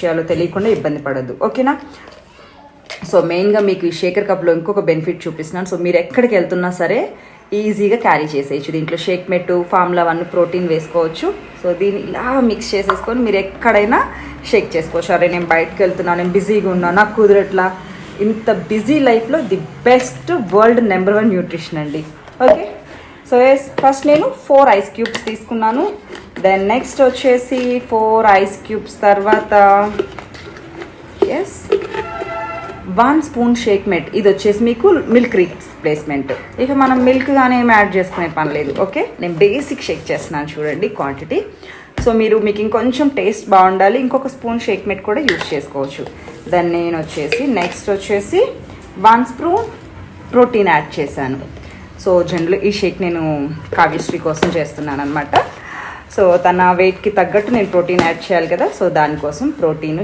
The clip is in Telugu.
విషయాలు తెలియకుండా ఇబ్బంది పడద్దు, ఓకేనా. సో మెయిన్గా మీకు ఈ షేకర్ కప్లో ఇంకొక బెనిఫిట్ చూపిస్తున్నాను. సో మీరు ఎక్కడికి వెళ్తున్నా సరే ఈజీగా క్యారీ చేసేయచ్చు. దీంట్లో షేక్ మెట్టు, ఫార్ములా 1 ప్రోటీన్ వేసుకోవచ్చు. సో దీన్ని ఇలా మిక్స్ చేసేసుకొని మీరు ఎక్కడైనా షేక్ చేసుకోవచ్చు. అరే నేను బయటకు వెళ్తున్నాను, నేను బిజీగా ఉన్నాను, నాకు కుదరట్లా. ఇంత బిజీ లైఫ్లో the best world number 1 nutrition అండి, ఓకే. సో ఫస్ట్ నేను 4 ఐస్ క్యూబ్స్ తీసుకున్నాను. దెన్ నెక్స్ట్ వచ్చేసి 4 ఐస్ క్యూబ్స్ తర్వాత 1 స్పూన్ షేక్ మెట్. ఇది వచ్చేసి మీకు మిల్క్ రీప్లేస్మెంట్. ఇక మనం మిల్క్ కానీ ఏమి యాడ్ చేసుకునే పని లేదు, ఓకే. నేను బేసిక్ షేక్ చేస్తున్నాను చూడండి క్వాంటిటీ. సో మీకు ఇంకొంచెం టేస్ట్ బాగుండాలి, ఇంకొక స్పూన్ షేక్ మెట్ కూడా యూజ్ చేసుకోవచ్చు. దాన్ని నేను నెక్స్ట్ వచ్చేసి 1 స్పూన్ ప్రోటీన్ యాడ్ చేశాను. సో జనరల్ ఈ షేక్ నేను కావ్యశ్రీ కోసం చేస్తున్నాను అనమాట. సో తన వెయిట్కి తగ్గట్టు నేను ప్రోటీన్ యాడ్ చేయాలి కదా, సో దానికోసం ప్రోటీన్